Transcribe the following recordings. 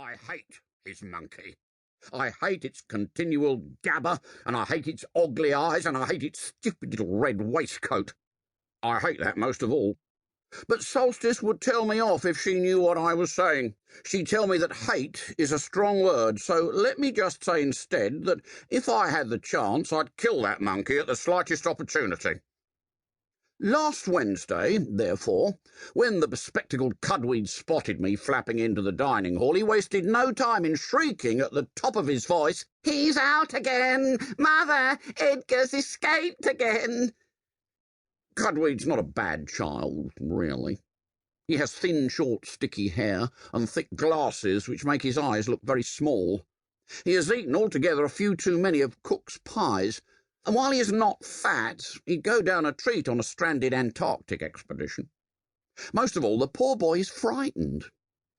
I hate his monkey. I hate its continual gabber, and I hate its ugly eyes, and I hate its stupid little red waistcoat. I hate that most of all. But Solstice would tell me off if she knew what I was saying. She'd tell me that hate is a strong word, so let me just say instead that if I had the chance, I'd kill that monkey at the slightest opportunity. Last Wednesday, therefore, when the bespectacled Cudweed spotted me flapping into the dining hall, he wasted no time in shrieking at the top of his voice, "He's out again! Mother, Edgar's escaped again!" Cudweed's not a bad child, really. He has thin, short, sticky hair and thick glasses which make his eyes look very small. He has eaten altogether a few too many of Cook's pies, and while he is not fat, he'd go down a treat on a stranded Antarctic expedition. Most of all, the poor boy is frightened.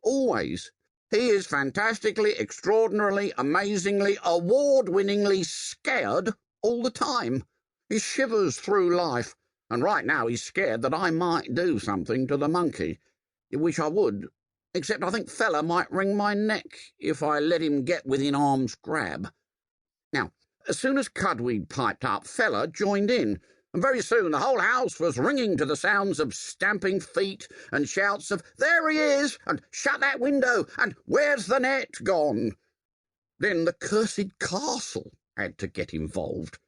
Always. He is fantastically, extraordinarily, amazingly, award-winningly scared all the time. He shivers through life, and right now he's scared that I might do something to the monkey, which I would, except I think Fella might wring my neck if I let him get within arm's grab. Now, as soon as Cudweed piped up, Fella joined in, and very soon the whole house was ringing to the sounds of stamping feet and shouts of "There he is!" and "Shut that window!" and "Where's the net gone?" Then the cursed castle had to get involved,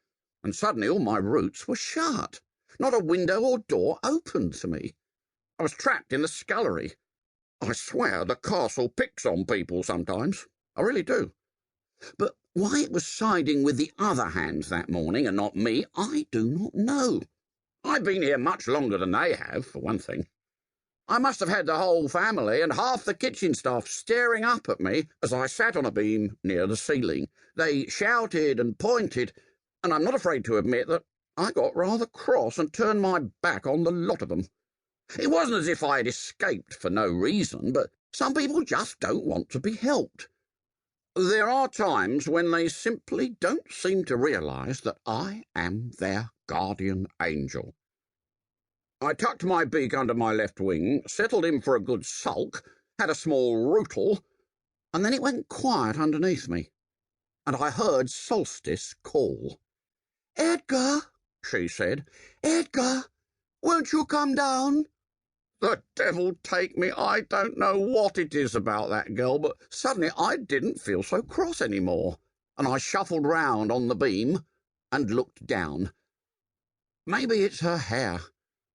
and suddenly all my routes were shut. Not a window or door opened to me. I was trapped in the scullery. I swear the castle picks on people sometimes. I really do. But why it was siding with the Otherhands that morning and not me, I do not know. I've been here much longer than they have, for one thing. I must have had the whole family and half the kitchen staff staring up at me as I sat on a beam near the ceiling. They shouted and pointed, and I'm not afraid to admit that I got rather cross and turned my back on the lot of them. It wasn't as if I had escaped for no reason, but some people just don't want to be helped. There are times when they simply don't seem to realise that I am their guardian angel. I tucked my beak under my left wing, settled in for a good sulk, had a small rootle, and then it went quiet underneath me, and I heard Solstice call. "Edgar," she said, "Edgar, won't you come down?" The devil take me, I don't know what it is about that girl, but suddenly I didn't feel so cross any more, and I shuffled round on the beam and looked down. Maybe it's her hair.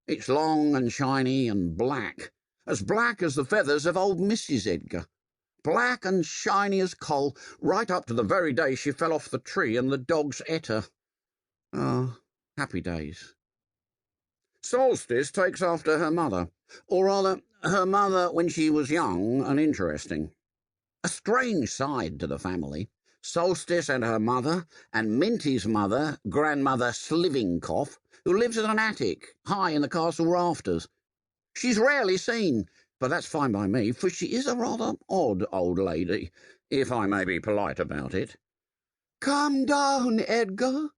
It's long and shiny and black as the feathers of old Mrs. Edgar. Black and shiny as coal, right up to the very day she fell off the tree and the dogs ate her. Ah, happy days. Solstice takes after her mother, or rather, her mother when she was young and interesting. A strange side to the family. Solstice and her mother, and Minty's mother, Grandmother Slivingcough, who lives in an attic high in the castle rafters. She's rarely seen, but that's fine by me, for she is a rather odd old lady, if I may be polite about it. "Come down, Edgar,"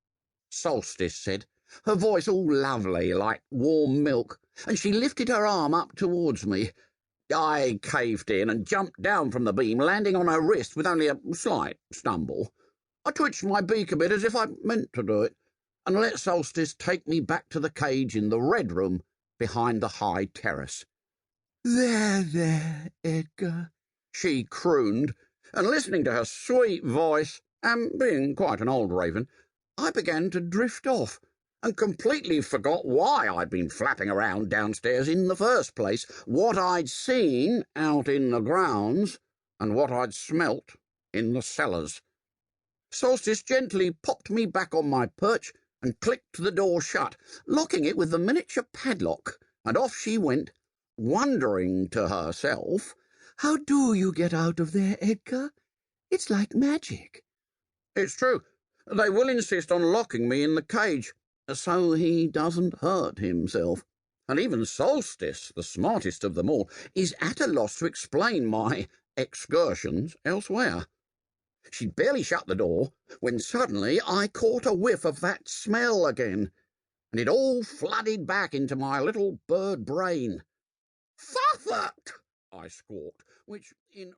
Solstice said, her voice all lovely like warm milk, and she lifted her arm up towards me. I caved in and jumped down from the beam, landing on her wrist with only a slight stumble. I twitched my beak a bit as if I meant to do it, and let Solstice take me back to the cage in the red room behind the high terrace. There, Edgar," she crooned, and listening to her sweet voice, and being quite an old raven, I began to drift off, and completely forgot why I'd been flapping around downstairs in the first place, what I'd seen out in the grounds, and what I'd smelt in the cellars. Solstice gently popped me back on my perch and clicked the door shut, locking it with the miniature padlock, and off she went, wondering to herself, "How do you get out of there, Edgar? It's like magic." It's true. They will insist on locking me in the cage, so he doesn't hurt himself. And even Solstice, the smartest of them all, is at a loss to explain my excursions elsewhere. She'd barely shut the door when suddenly I caught a whiff of that smell again, and it all flooded back into my little bird brain. "Suffolk!" I squawked, which in